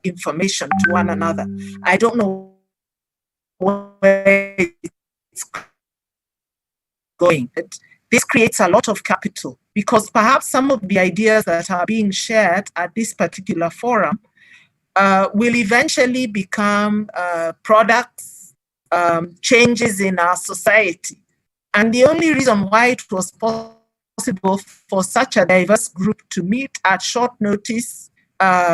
information to one another. I don't know where it's going. This creates a lot of capital because perhaps some of the ideas that are being shared at this particular forum will eventually become products, changes in our society. And the only reason why it was possible for such a diverse group to meet at short notice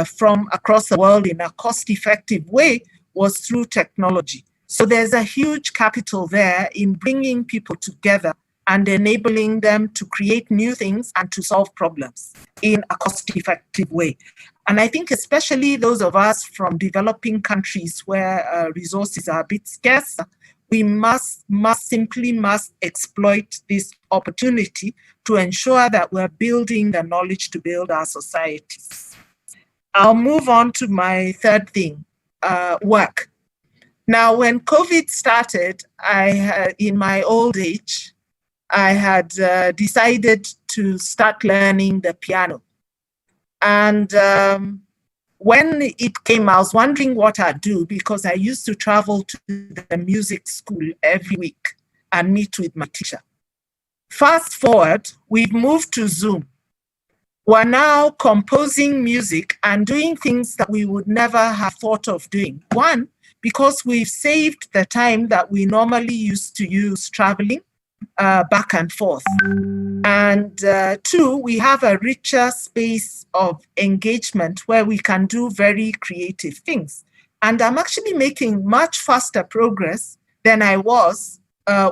from across the world in a cost-effective way was through technology. So there's a huge capital there in bringing people together and enabling them to create new things and to solve problems in a cost-effective way. And I think especially those of us from developing countries where resources are a bit scarce, we must exploit this opportunity to ensure that we're building the knowledge to build our societies. I'll move on to my third thing, work. Now, when COVID started, in my old age, I had decided to start learning the piano. And when it came, I was wondering what I'd do because I used to travel to the music school every week and meet with my teacher. Fast forward, we've moved to Zoom. We're now composing music and doing things that we would never have thought of doing. One, because we've saved the time that we normally used to use traveling back and forth. And two, we have a richer space of engagement where we can do very creative things. And I'm actually making much faster progress than I was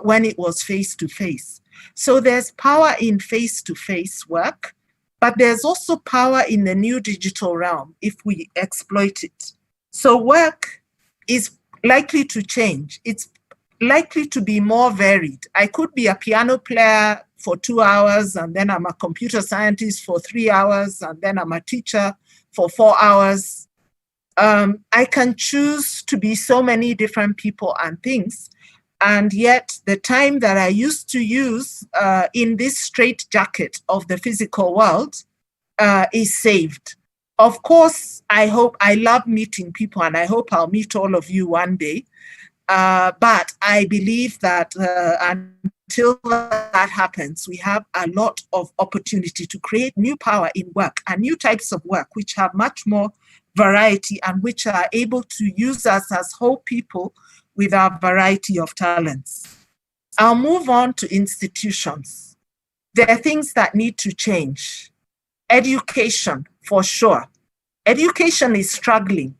when it was face-to-face. So there's power in face-to-face work, but there's also power in the new digital realm if we exploit it. So work is likely to change. It's likely to be more varied. I could be a piano player for 2 hours, and then I'm a computer scientist for 3 hours, and then I'm a teacher for 4 hours. I can choose to be so many different people and things, and yet the time that I used to use in this straitjacket of the physical world is saved. Of course, I love meeting people, and I hope I'll meet all of you one day. But I believe that until that happens, we have a lot of opportunity to create new power in work and new types of work, which have much more variety and which are able to use us as whole people with our variety of talents. I'll move on to institutions. There are things that need to change. Education, for sure. Education is struggling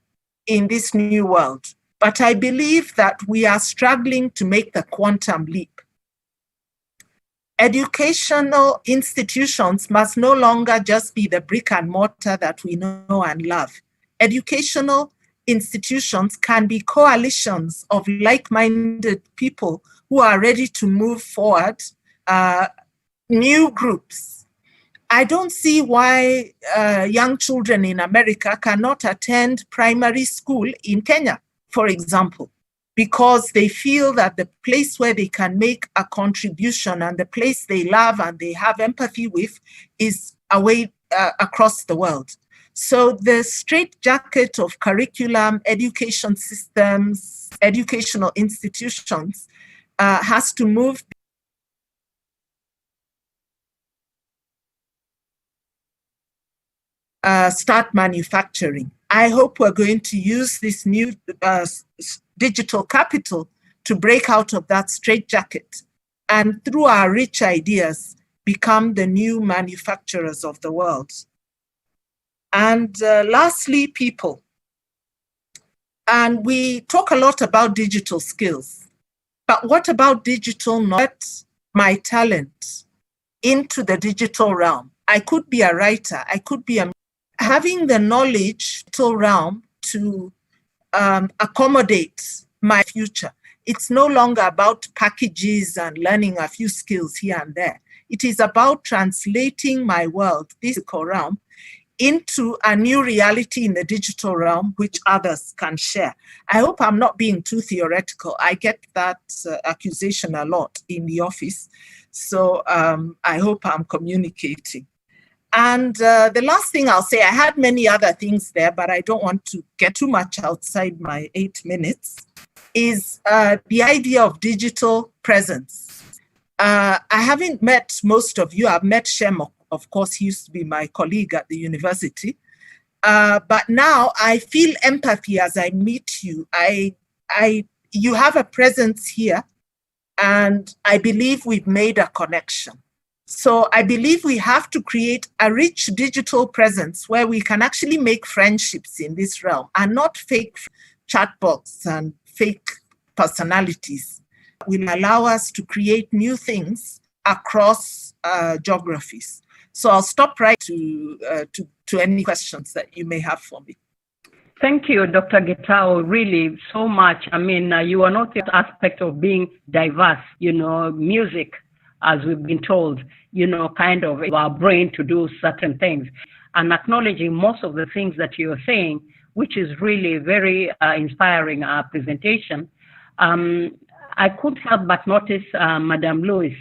in this new world. But I believe that we are struggling to make the quantum leap. Educational institutions must no longer just be the brick and mortar that we know and love. Educational institutions can be coalitions of like-minded people who are ready to move forward, new groups. I don't see why young children in America cannot attend primary school in Kenya, for example, because they feel that the place where they can make a contribution and the place they love and they have empathy with is away across the world. So the straitjacket of curriculum, education systems, educational institutions has to move start manufacturing. I hope we're going to use this new digital capital to break out of that straitjacket and through our rich ideas become the new manufacturers of the world. And lastly, people. And we talk a lot about digital skills, but what about digital knowledge, my talent into the digital realm? I could be a writer, I could be having the knowledge realm to accommodate my future. It's no longer about packages and learning a few skills here and there. It is about translating my world, this physical realm, into a new reality in the digital realm, which others can share. I hope I'm not being too theoretical. I get that accusation a lot in the office. So I hope I'm communicating. And the last thing I'll say, I had many other things there, but I don't want to get too much outside my 8 minutes, is the idea of digital presence. I haven't met most of you. I've met Shem, of course, he used to be my colleague at the university. But now I feel empathy as I meet you. You have a presence here, and I believe we've made a connection. So I believe we have to create a rich digital presence where we can actually make friendships in this realm and not fake chatbots and fake personalities. Will allow us to create new things across geographies. So I'll stop right to any questions that you may have for me. Thank you, Dr. Getao, really so much. I mean, you are not the aspect of being diverse, music, as we've been told, kind of our brain to do certain things, and acknowledging most of the things that you're saying, which is really very inspiring presentation. I couldn't help but notice Madam Lewis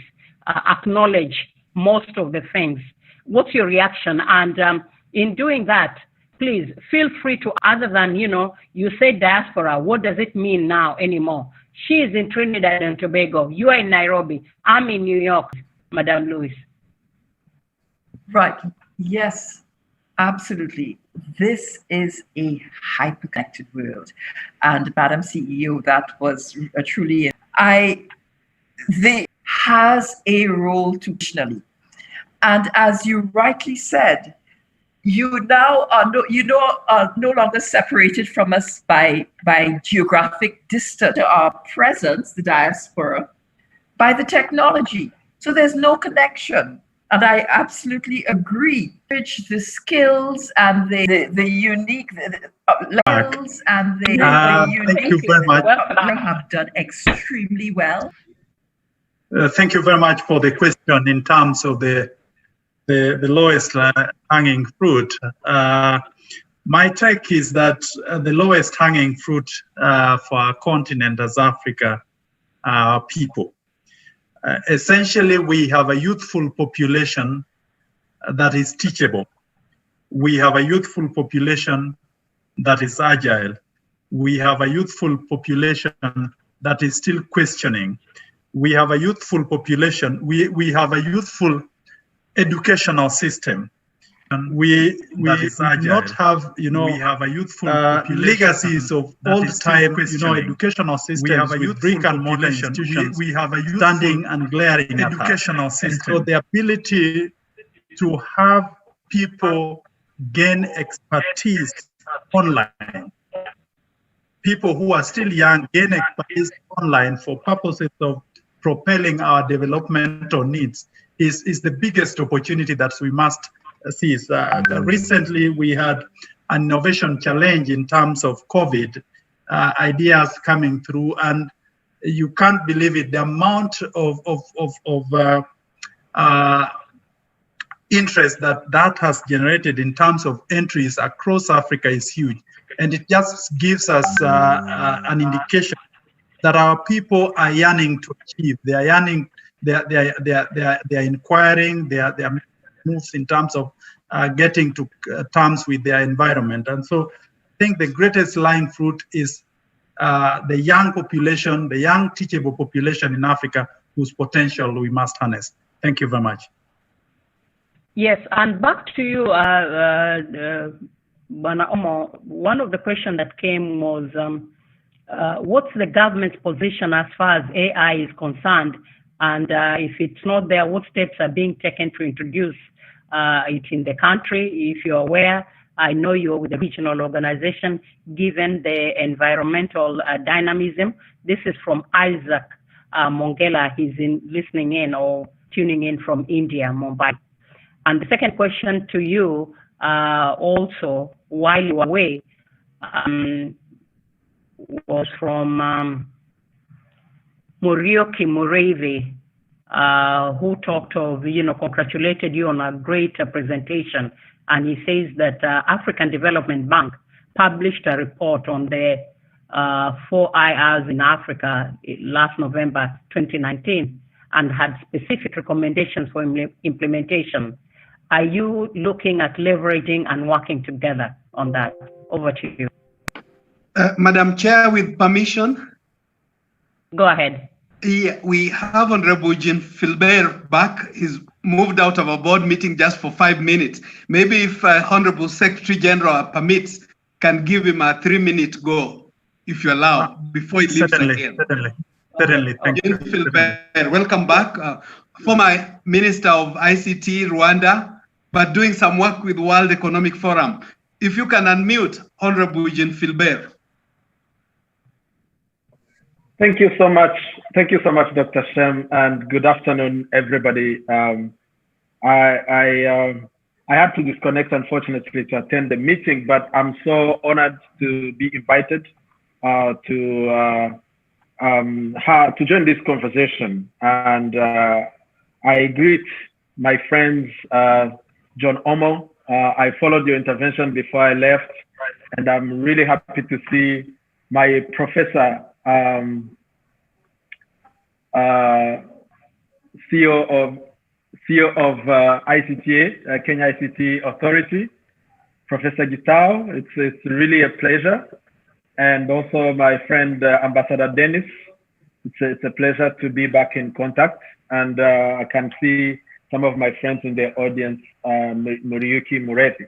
acknowledge most of the things. What's your reaction? And in doing that, please feel free to, other than, you say diaspora, what does it mean now anymore? She is in Trinidad and Tobago. You are in Nairobi. I'm in New York, Madam Lewis. Right. Yes, absolutely. This is a hyper-connected world. And Madam CEO, that was truly, they has a role to traditionally. And as you rightly said, you now are no longer separated from us by geographic distance. Our presence, the diaspora, by the technology. So there's no connection. And I absolutely agree. The skills and the unique skills and the unique. Thank you very much. Have done extremely well. Thank you very much for the question in terms of the lowest hanging fruit. My take is that the lowest hanging fruit for our continent as Africa are people. Essentially, we have a youthful population that is teachable. We have a youthful population that is agile. We have a youthful population that is still questioning. We have a youthful population. We have a youthful educational system. And we not have, we have a youthful legacies of old time, educational systems. We have a youthful brick and mortar institutions. We have a standing and glaring educational system. And so the ability to have people gain expertise online, people who are still young gain expertise online for purposes of propelling our developmental needs is the biggest opportunity that we must seize. Recently, we had an innovation challenge in terms of COVID, ideas coming through, and you can't believe it. The amount of interest that has generated in terms of entries across Africa is huge, and it just gives us an indication that our people are yearning to achieve. They are yearning. They are inquiring. They are moves in terms of getting to terms with their environment. And so, I think the greatest lying fruit is the young population, the young teachable population in Africa, whose potential we must harness. Thank you very much. Yes, and back to you, Bwana Omo. One of the questions that came was, what's the government's position as far as AI is concerned? And if it's not there, what steps are being taken to introduce it in the country? If you're aware, I know you're with the regional organization, given the environmental dynamism. This is from Isaac Mongela. He's listening in or tuning in from India, Mumbai. And the second question to you, also, while you were away, was from Murioki Murevi, who talked of, congratulated you on a great presentation. And he says that African Development Bank published a report on the 4 IRs in Africa last November 2019 and had specific recommendations for implementation. are you looking at leveraging and working together on that? Over to you. Madam Chair, with permission. Go ahead. Yeah, we have Honorable Jean Philbert back. He's moved out of a board meeting just for 5 minutes. Maybe if Honorable Secretary General permits, can give him a 3-minute go, if you allow, before he leaves again. Certainly. Thank you. Jean Philbert, welcome back. Former Minister of ICT, Rwanda, but doing some work with World Economic Forum. If you can unmute, Honorable Jean Philbert. Thank you so much. Thank you so much, Dr. Shem, and good afternoon, everybody. I had to disconnect, unfortunately, to attend the meeting, but I'm so honored to be invited to join this conversation. And I greet my friends, John Omo. I followed your intervention before I left, and I'm really happy to see my professor, CEO of ICTA, Kenya ICT Authority, Professor Gitao. It's really a pleasure. And also my friend, Ambassador Dennis. It's a pleasure to be back in contact. And I can see some of my friends in the audience, Noriyuki Mureti.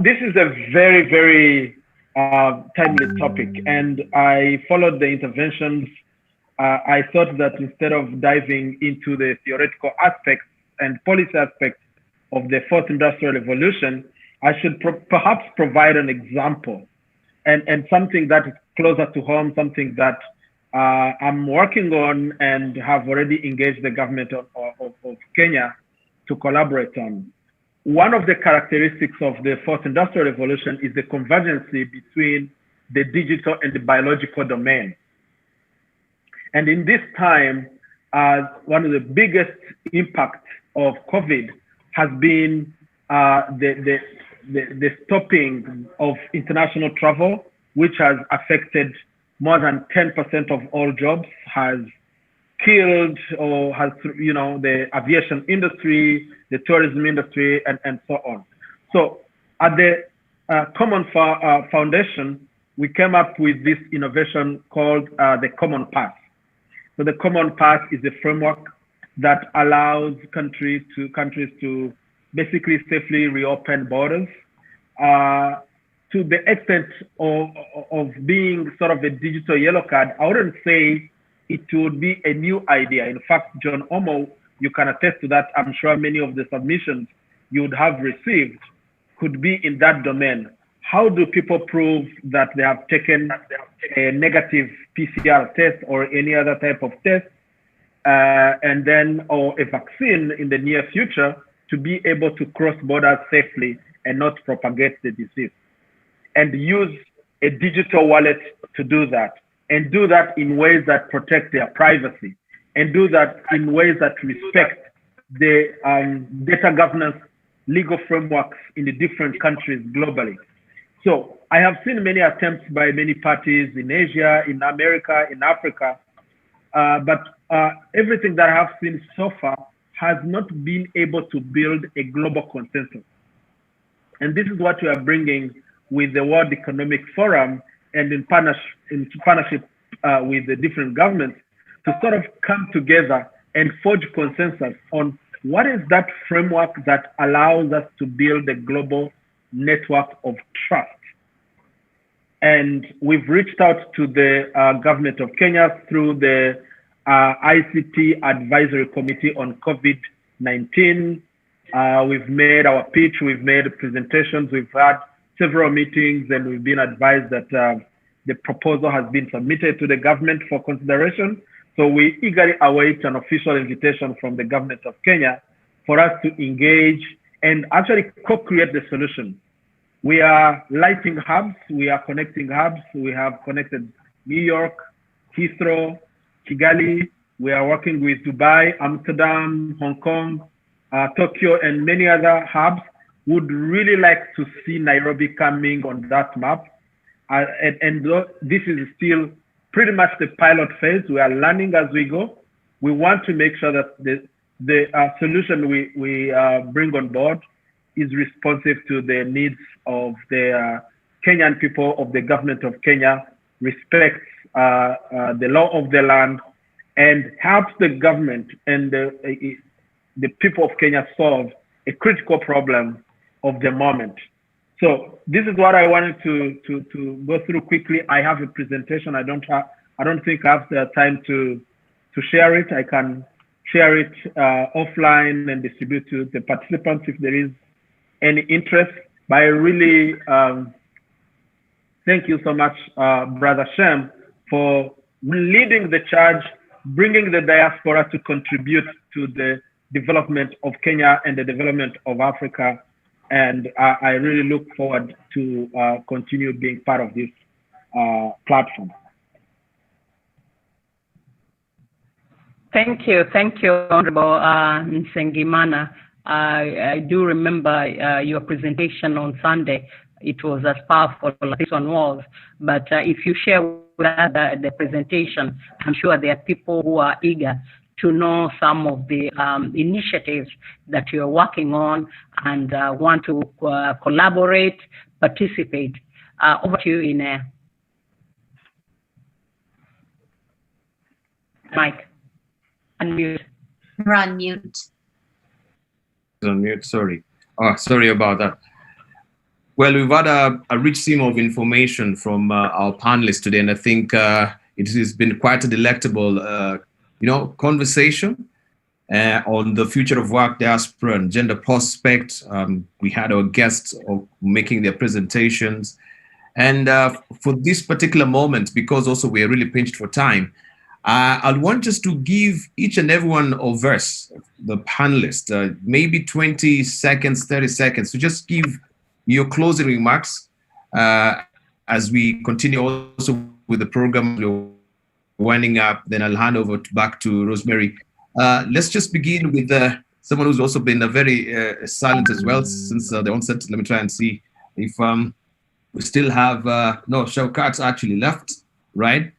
This is a very, very timely topic. And I followed the interventions. I thought that instead of diving into the theoretical aspects and policy aspects of the fourth industrial revolution, I should perhaps provide an example and something that is closer to home, something that I'm working on and have already engaged the government of Kenya to collaborate on. One of the characteristics of the fourth industrial revolution is the convergence between the digital and the biological domain. And in this time, one of the biggest impacts of COVID has been the stopping of international travel, which has affected more than 10% of all jobs, has killed or has, the aviation industry, the tourism industry, and so on. So at the Common Foundation, we came up with this innovation called the Common Path. So the Common Path is a framework that allows countries to basically safely reopen borders to the extent of being sort of a digital yellow card. I wouldn't say it would be a new idea. In fact, John Omo, you can attest to that. I'm sure many of the submissions you would have received could be in that domain. How do people prove that they have taken a negative PCR test or any other type of test, and then, or a vaccine in the near future to be able to cross borders safely and not propagate the disease? And use a digital wallet to do that, and do that in ways that protect their privacy, and do that in ways that respect the data governance legal frameworks in the different countries globally. So I have seen many attempts by many parties in Asia, in America, in Africa, but everything that I have seen so far has not been able to build a global consensus. And this is what we are bringing with the World Economic Forum and in partnership with the different governments to sort of come together and forge consensus on what is that framework that allows us to build a global network of trust. And we've reached out to the government of Kenya through the ICT Advisory Committee on COVID-19. We've made our pitch, we've made presentations, we've had several meetings, and we've been advised that the proposal has been submitted to the government for consideration. So we eagerly await an official invitation from the government of Kenya for us to engage and actually co-create the solution. We are lighting hubs, we are connecting hubs. We have connected New York, Heathrow, Kigali. We are working with Dubai, Amsterdam, Hong Kong, Tokyo, and many other hubs. Would really like to see Nairobi coming on that map. And this is still pretty much the pilot phase. We are learning as we go. We want to make sure that the solution we bring on board is responsive to the needs of the Kenyan people, of the government of Kenya, respects the law of the land, and helps the government and the people of Kenya solve a critical problem of the moment. So this is what I wanted to go through quickly. I have a presentation. I don't think I have the time to share it. I can share it offline and distribute to the participants if there is any interest. But I really thank you so much, Brother Shem, for leading the charge, bringing the diaspora to contribute to the development of Kenya and the development of Africa. And I really look forward to continue being part of this platform. Thank you, Honorable Nsengimana. I do remember your presentation on Sunday. It was as powerful as this one was. But if you share with us the presentation, I'm sure there are people who are eager to know some of the initiatives that you're working on and want to collaborate, participate. Over to you, Ine. Mike, unmute. You're on mute. On mute, sorry. Oh, sorry about that. Well, we've had a rich stream of information from our panelists today, and I think it has been quite a delectable conversation on the future of work, diaspora, and gender prospect. We had our guests making their presentations. And for this particular moment, because also we are really pinched for time, I want just to give each and every one of us, the panelists, maybe 20 seconds, 30 seconds, to just give your closing remarks as we continue also with the program. We're winding up, then I'll hand over back to Rosemary. Let's just begin with someone who's also been very silent as well since the onset. Let me try and see if we still have, no, Shaukat actually left, right?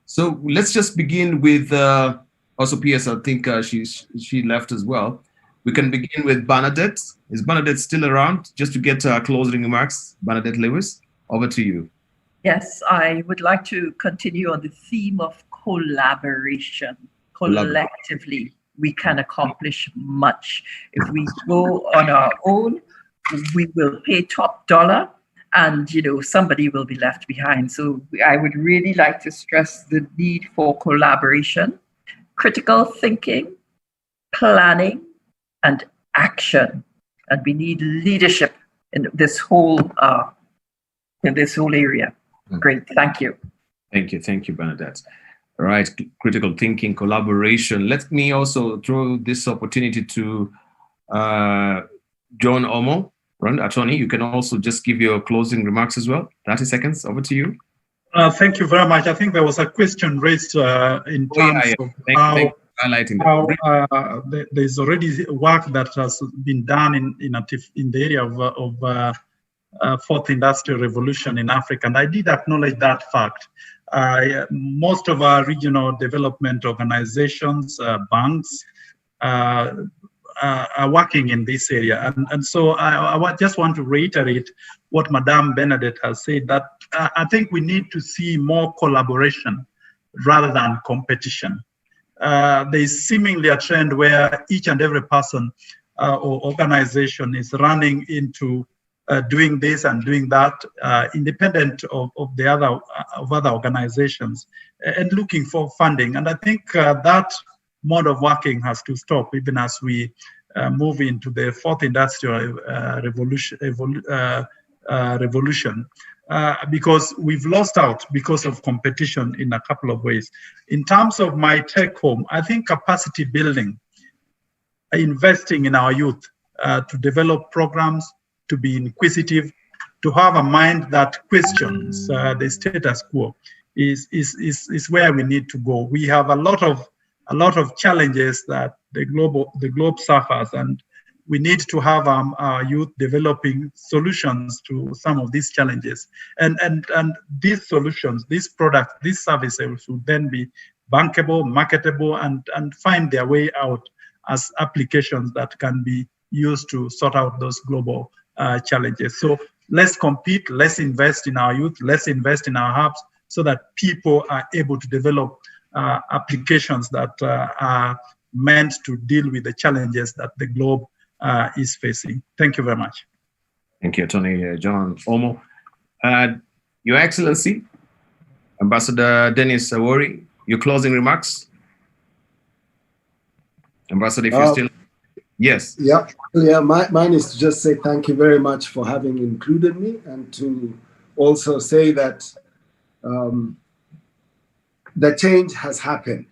So let's just begin with, also PS, I think she left as well. We can begin with Bernadette. Is Bernadette still around? Just to get closing remarks, Bernadette Lewis, over to you. Yes, I would like to continue on the theme of collaboration. Collectively, we can accomplish much. If we go on our own, we will pay top dollar, and somebody will be left behind. So I would really like to stress the need for collaboration, critical thinking, planning, and action. And we need leadership in this whole area. Great, thank you. Thank you, Bernadette. All right, critical thinking, collaboration. Let me also throw this opportunity to John Omo, attorney. You can also just give your closing remarks as well. 30 seconds, over to you. Thank you very much. I think there was a question raised in terms of how there's already work that has been done in the area of fourth industrial revolution in Africa, and I did acknowledge that fact. Most of our regional development organizations, banks, are working in this area, and so I just want to reiterate what Madame Bernadette has said, that I think we need to see more collaboration rather than competition. There's seemingly a trend where each and every person or organization is running into doing this and doing that, independent of other organizations, and looking for funding. And I think that mode of working has to stop, even as we move into the fourth industrial revolution. Because we've lost out because of competition in a couple of ways. In terms of my take home, I think capacity building, investing in our youth to develop programs, to be inquisitive, to have a mind that questions the status quo is where we need to go. We have a lot of challenges that the globe suffers, and we need to have our youth developing solutions to some of these challenges. And these solutions, these products, these services should then be bankable, marketable, and find their way out as applications that can be use to sort out those global challenges. So let's compete, let's invest in our youth, let's invest in our hubs so that people are able to develop applications that are meant to deal with the challenges that the globe is facing. Thank you very much. Thank you, Attorney John Omo. Your Excellency, Ambassador Dennis Awori, your closing remarks? Ambassador, if you're still... Yes. Yeah, mine is to just say thank you very much for having included me, and to also say that the change has happened.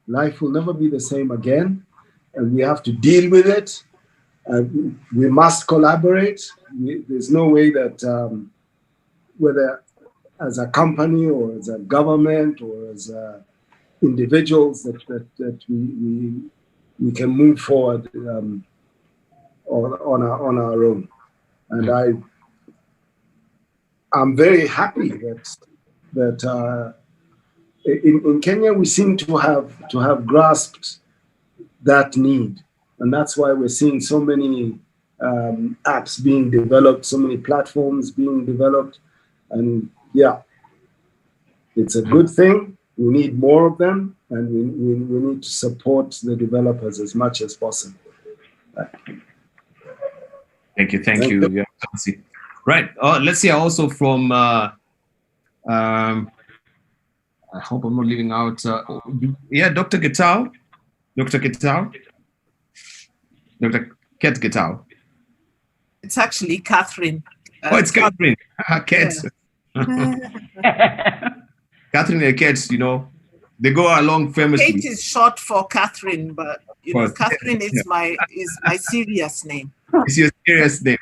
Life will never be the same again, and we have to deal with it. We must collaborate. There's no way that whether as a company or as a government or as individuals that we can move forward on our own. And I'm very happy that in Kenya we seem to have grasped that need, and that's why we're seeing so many apps being developed, so many platforms being developed, and yeah, it's a good thing. We need more of them, and we need to support the developers as much as possible. Thank you, thank you. Yeah. Right. Let's hear also from. I hope I'm not leaving out. Yeah, Dr. Getao. Dr. Getao. Dr. Ket Getao. It's actually Catherine. Oh, it's Catherine. Ket. Yeah. Catherine and Ket, you know, they go along famously. Kate is short for Catherine, but you know, Catherine is my serious name. It's your serious name.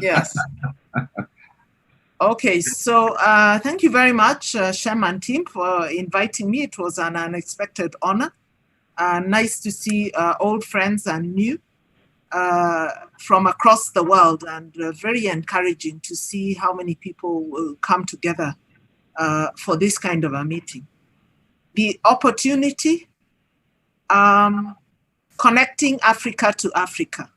Yes. Okay, so thank you very much, Shem and team, for inviting me. It was an unexpected honor. Nice to see old friends and new from across the world, and very encouraging to see how many people will come together for this kind of a meeting. The opportunity, connecting Africa to Africa.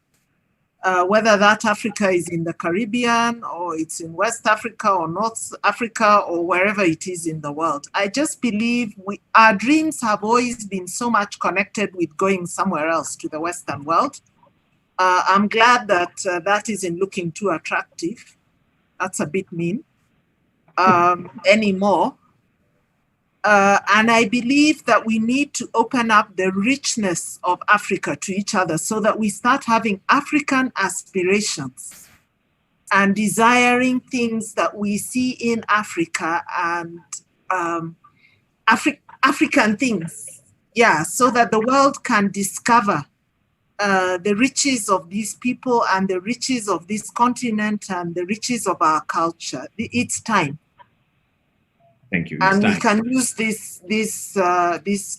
Whether that Africa is in the Caribbean or it's in West Africa or North Africa or wherever it is in the world. I just believe our dreams have always been so much connected with going somewhere else to the Western world. I'm glad that that isn't looking too attractive. That's a bit mean anymore. And I believe that we need to open up the richness of Africa to each other so that we start having African aspirations and desiring things that we see in Africa and African things. Yeah, so that the world can discover the riches of these people and the riches of this continent and the riches of our culture. It's time. Thank you. And we can use this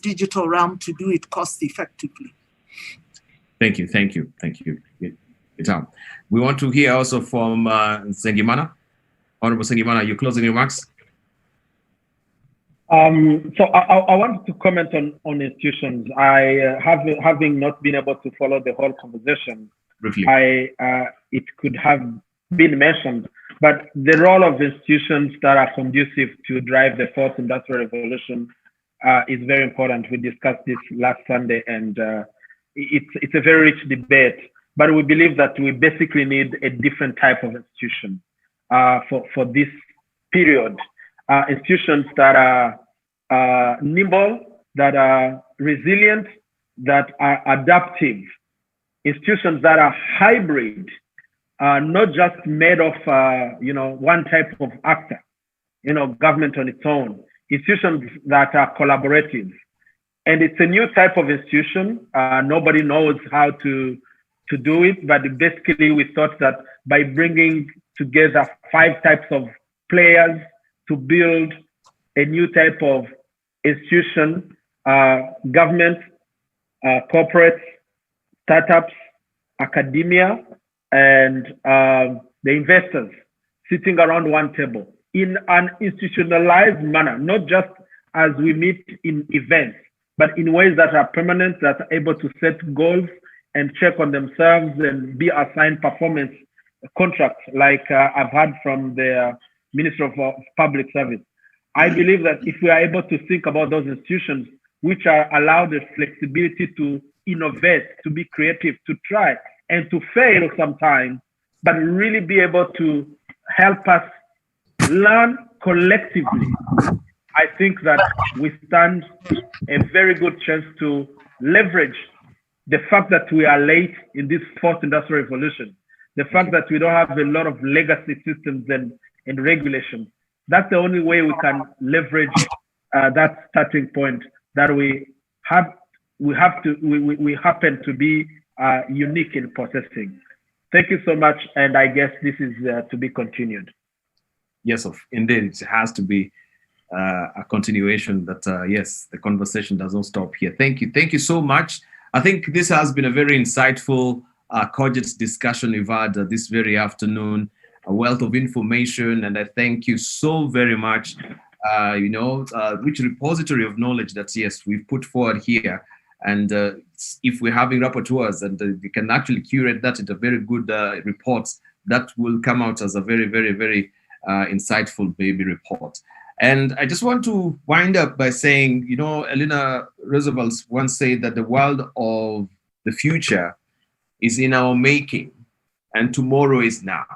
digital realm to do it cost effectively. Thank you, thank you, thank you. We want to hear also from Sengimana. Honorable Sengimana, your closing remarks. So I wanted to comment on institutions. Having not been able to follow the whole conversation, briefly, it could have been mentioned. But the role of institutions that are conducive to drive the fourth industrial revolution is very important. We discussed this last Sunday, and it's a very rich debate. But we believe that we basically need a different type of institution for this period. Institutions that are nimble, that are resilient, that are adaptive. Institutions that are hybrid. Not just made of, one type of actor, government on its own. Institutions that are collaborative. And it's a new type of institution. Nobody knows how to do it, but basically we thought that by bringing together 5 types of players to build a new type of institution, government, corporates, startups, academia, and the investors sitting around one table in an institutionalized manner, not just as we meet in events, but in ways that are permanent, that are able to set goals and check on themselves and be assigned performance contracts like I've heard from the Minister of Public Service. I believe that if we are able to think about those institutions which are allowed the flexibility to innovate, to be creative, to try and to fail sometimes, but really be able to help us learn collectively, I think that we stand a very good chance to leverage the fact that we are late in this fourth industrial revolution, the fact that we don't have a lot of legacy systems and regulations. That's the only way we can leverage that starting point that we happen to be unique in possessing. Thank you so much, and I guess this is to be continued. Yes, indeed, it has to be a continuation. That yes, the conversation does not stop here. Thank you so much. I think this has been a very insightful, cogent discussion we've had this very afternoon. A wealth of information, and I thank you so very much. Rich repository of knowledge that yes, we've put forward here. And if we're having rapporteurs and they can actually curate that into very good reports, that will come out as a very, very, very insightful baby report. And I just want to wind up by saying, Eleanor Roosevelt once said that the world of the future is in our making, and tomorrow is now.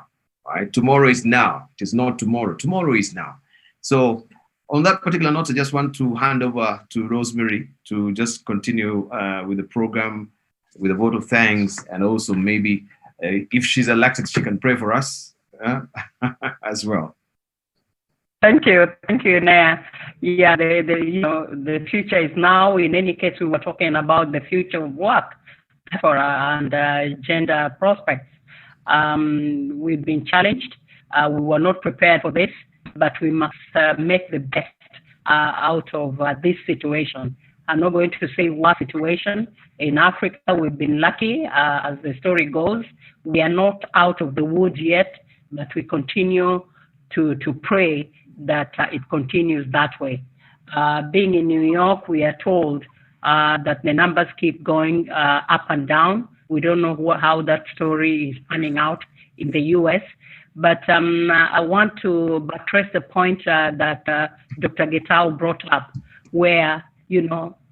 Right? Tomorrow is now. It is not tomorrow. Tomorrow is now. So on that particular note, I just want to hand over to Rosemary to just continue with the program with a vote of thanks, and also maybe if she's elected, she can pray for us as well. Thank you, Nea. Yeah, the future is now. In any case, we were talking about the future of work and gender prospects. We've been challenged. We were not prepared for this, but we must make the best out of this situation. I'm not going to say what situation. In Africa, we've been lucky, as the story goes. We are not out of the woods yet, but we continue to pray that it continues that way. Being in New York, we are told that the numbers keep going up and down. We don't know how that story is panning out in the US, but I want to buttress the point that Dr. Getao brought up, where,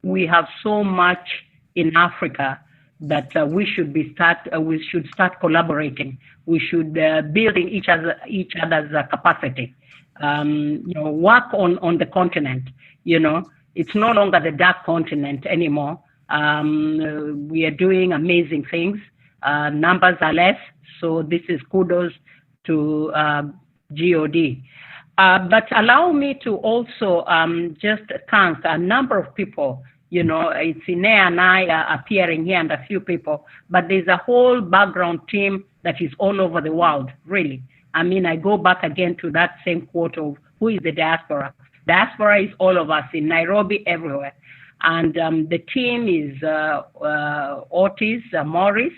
we have so much in Africa that we should start collaborating. We should building each other's capacity. Work on the continent. It's no longer the dark continent anymore. We are doing amazing things. Numbers are less, so this is kudos to GOD. But allow me to also just thank a number of people. It's Inea and I appearing here and a few people, but there's a whole background team that is all over the world, really. I mean, I go back again to that same quote of who is the diaspora? Diaspora is all of us in Nairobi, everywhere. And the team is Otis Morris,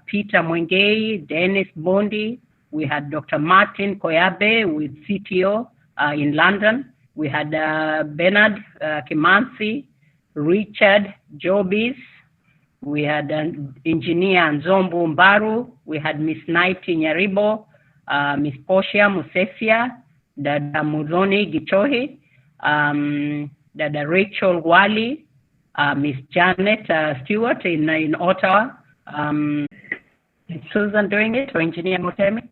Peter Mwengei, Dennis Bondi. We had Dr. Martin Koyabe with CTO in London. We had Bernard Kimansi, Richard Jobis. We had engineer Nzombu Mbaru. We had Miss Naiti Nyaribo, Miss Portia Musesia, Dada Muzoni Gichohi, Dada Rachel Wali, Miss Janet Stewart in Ottawa. Is Susan doing it, or Engineer Motemi?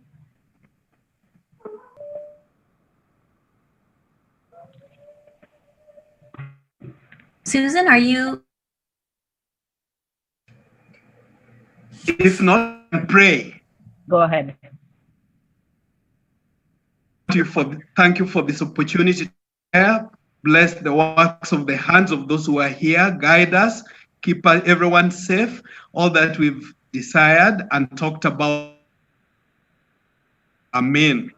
Susan, are you? If not, pray. Go ahead. Thank you for this opportunity to share. Bless the works of the hands of those who are here. Guide us. Keep everyone safe. All that we've desired and talked about. Amen.